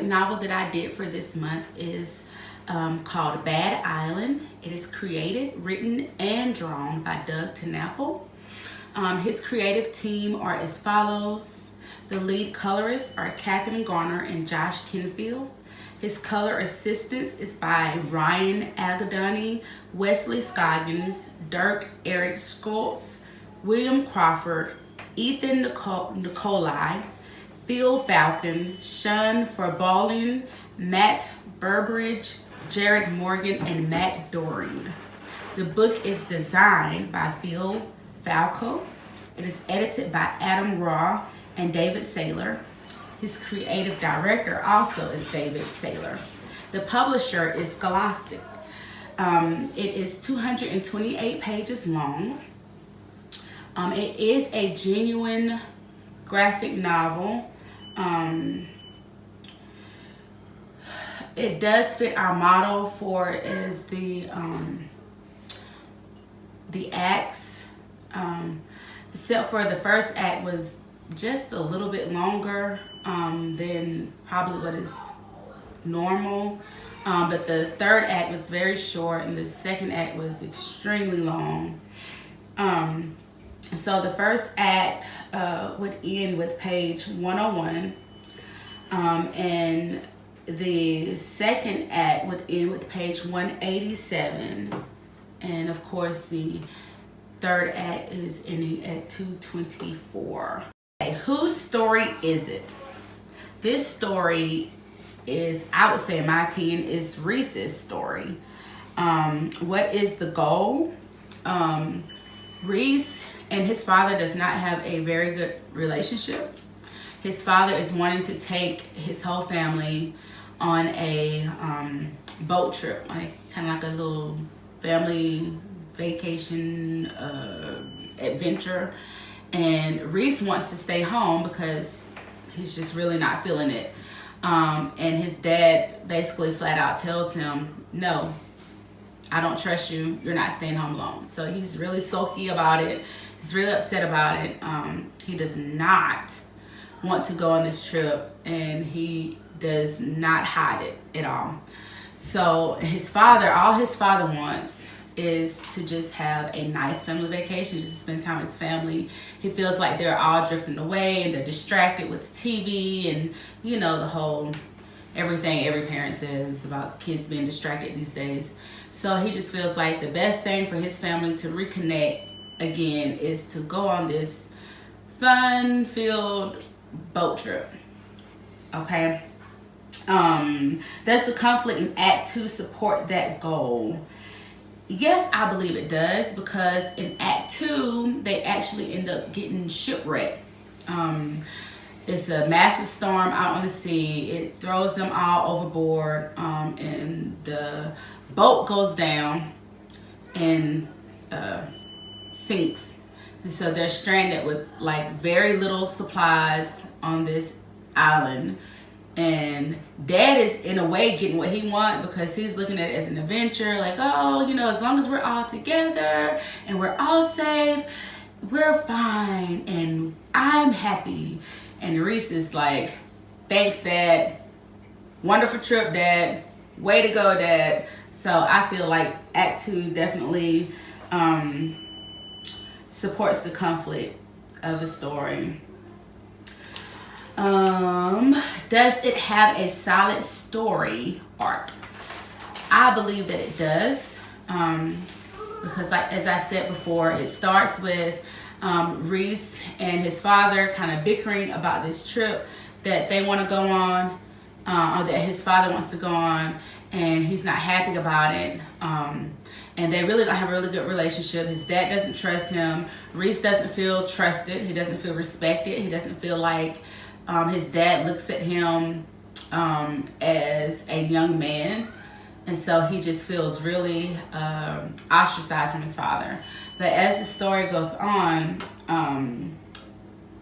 graphic novel that I did for this month is called Bad Island. It is created, written, and drawn by Doug Tenapel. His creative team are as follows. The lead colorists are Catherine Garner and Josh Kenfield. His color assistance is by Ryan Agadani, Wesley Scoggins, Dirk Eric Schultz, William Crawford, Ethan Nicolai, Phil Falcon, Sean Farbolian, Matt Burbridge, Jared Morgan, and Matt Doring. The book is designed by Phil Falco. It is edited by Adam Raw and David Saylor. His creative director also is David Saylor. The publisher is Scholastic. It is 228 pages long. It is a genuine graphic novel. It does fit our model for is the acts, except for the first act was just a little bit longer than probably what is normal, but the third act was very short and the second act was extremely long. So the first act would end with page 101, and the second act would end with page 187, and of course the third act is ending at 224. Okay, whose story is it? This story is, I would say in my opinion, is Reese's story. What is the goal? Reese and his father does not have a very good relationship. His father is wanting to take his whole family on a boat trip, like kind of like a little family vacation adventure. And Reese wants to stay home because he's just really not feeling it. And his dad basically flat out tells him, no, I don't trust you. You're not staying home alone. So he's really sulky about it. He's really upset about it. He does not want to go on this trip, and he does not hide it at all. So his father, all his father wants is to just have a nice family vacation, just to spend time with his family. He feels like they're all drifting away and they're distracted with TV and, you know, the whole everything every parent says about kids being distracted these days. So he just feels like the best thing for his family to reconnect again is to go on this fun-filled boat trip. Okay? Does the conflict in Act 2 support that goal? Yes, I believe it does, because in Act 2, they actually end up getting shipwrecked. It's a massive storm out on the sea. It throws them all overboard, and the boat goes down and sinks. And so they're stranded with like very little supplies on this island. And dad is in a way getting what he wants, because he's looking at it as an adventure, like, oh, you know, as long as we're all together and we're all safe, we're fine and I'm happy. And Reese is like, thanks, Dad. Wonderful trip, Dad. Way to go, Dad. So I feel like Act 2 definitely supports the conflict of the story. Does it have a solid story arc? I believe that it does, because like as I said before, it starts with Reese and his father kind of bickering about this trip that they want to go on, or that his father wants to go on, and he's not happy about it. And they really don't have a really good relationship. His dad doesn't trust him. Reese doesn't feel trusted. He doesn't feel respected. He doesn't feel like his dad looks at him as a young man. And so he just feels really ostracized from his father. But as the story goes on,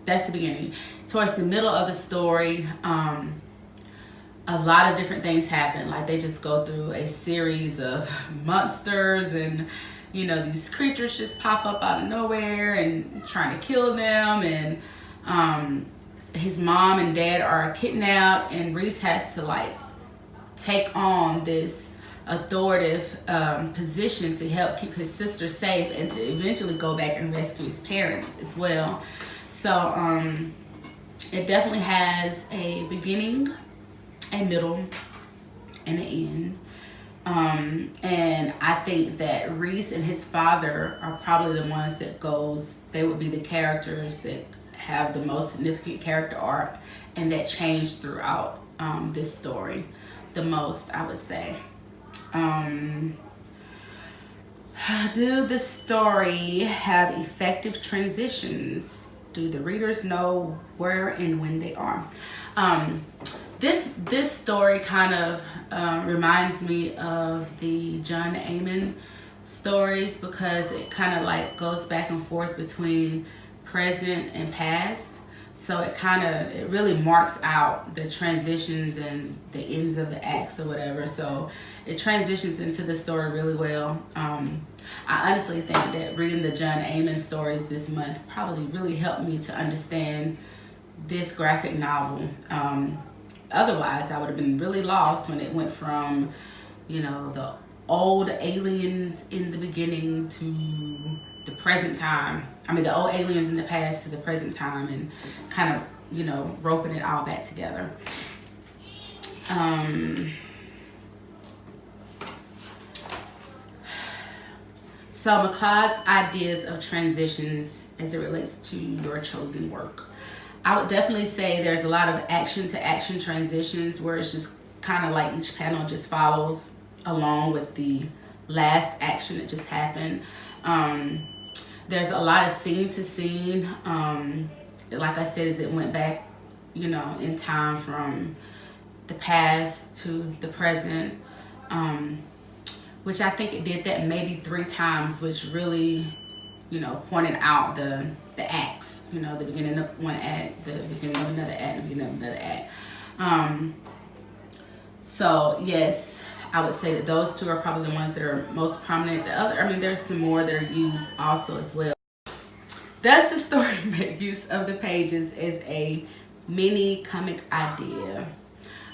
that's the beginning. Towards the middle of the story, a lot of different things happen. Like they just go through a series of monsters, and you know, these creatures just pop up out of nowhere and trying to kill them. And his mom and dad are kidnapped, and Reese has to like take on this authoritative position to help keep his sister safe and to eventually go back and rescue his parents as well. So it definitely has a beginning, a middle, and an end. And I think that Reese and his father are probably the ones that they would be the characters that have the most significant character arc and that change throughout this story the most, I would say. Do the story have effective transitions? Do the readers know where and when they are? This story kind of reminds me of the John Amen stories, because it kind of like goes back and forth between present and past. So it really marks out the transitions and the ends of the acts or whatever. So it transitions into the story really well. I honestly think that reading the John Amen stories this month probably really helped me to understand this graphic novel. Otherwise, I would have been really lost when it went from, the old aliens in the beginning to the present time. I mean, the old aliens in the past to the present time, and kind of, roping it all back together. So McLeod's ideas of transitions as it relates to your chosen work. I would definitely say there's a lot of action to action transitions where it's just kind of like each panel just follows along with the last action that just happened. There's a lot of scene to scene. Like I said, as it went back, in time from the past to the present, which I think it did that maybe 3 times, which really, pointed out the acts, the beginning of one act, the beginning of another act, the beginning of another act. So yes, I would say that those 2 are probably the ones that are most prominent. There's some more that are used also as well. Does the story make use of the pages as a mini comic idea?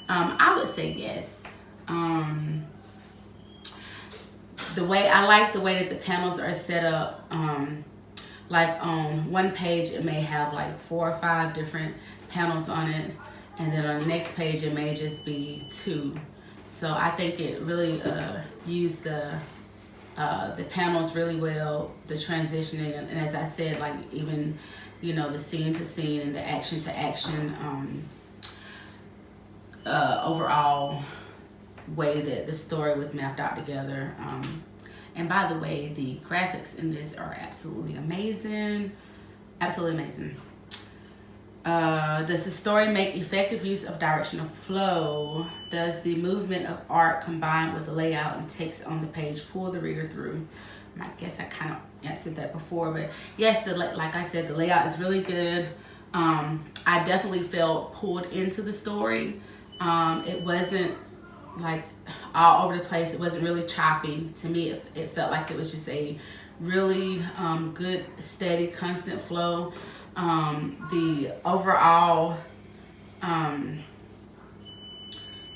I would say yes. I like the way that the panels are set up. Like on one page, it may have like 4 or 5 different panels on it, and then on the next page, it may just be 2. So I think it really used the panels really well, the transitioning, and as I said, like even the scene to scene and the action to action overall way that the story was mapped out together. And by the way, the graphics in this are absolutely amazing. Absolutely amazing. Does the story make effective use of directional flow? Does the movement of art combined with the layout and text on the page pull the reader through? I guess I kind of answered that before, but yes, like I said, the layout is really good. I definitely felt pulled into the story. It wasn't like all over the place. It wasn't really choppy. To me, it felt like it was just a really good, steady, constant flow. The overall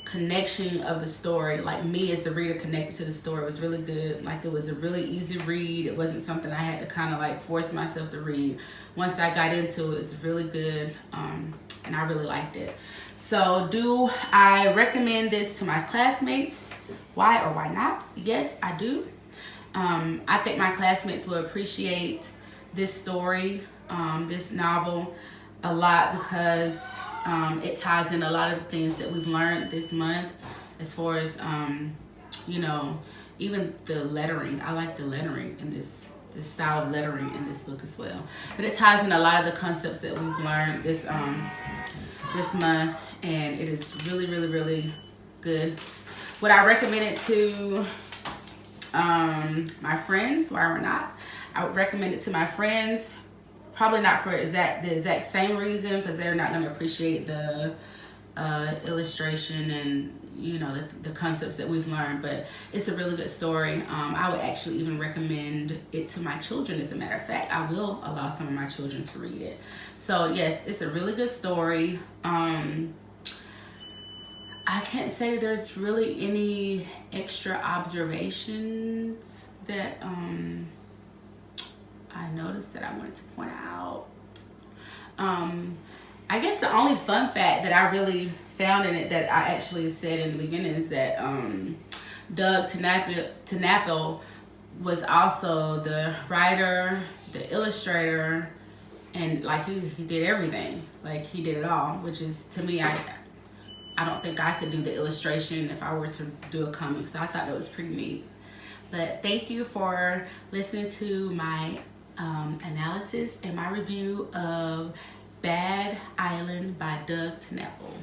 connection of the story, like me as the reader connected to the story, was really good. Like it was a really easy read. It wasn't something I had to kind of like force myself to read. Once I got into it, it's really good, and I really liked it. So do I recommend this to my classmates? Why or why not? Yes, I do. I think my classmates will appreciate this story, this novel, a lot, because it ties in a lot of the things that we've learned this month, as far as even the lettering. I like the lettering in this style of lettering in this book as well. But it ties in a lot of the concepts that we've learned this month, and it is really, really, really good. Would I recommend it to my friends? Why or not? I would recommend it to my friends. Probably not for the exact same reason, because they're not going to appreciate the illustration and the concepts that we've learned. But it's a really good story. I would actually even recommend it to my children. As a matter of fact, I will allow some of my children to read it. So yes, it's a really good story. I can't say there's really any extra observations that I noticed that I wanted to point out. I guess the only fun fact that I really found in it that I actually said in the beginning is that Doug TenNapel was also the writer, the illustrator, and like he did everything. Like he did it all, which is, to me, I don't think I could do the illustration if I were to do a comic. So I thought that was pretty neat. But thank you for listening to my analysis and my review of Bad Island by Doug TenNapel.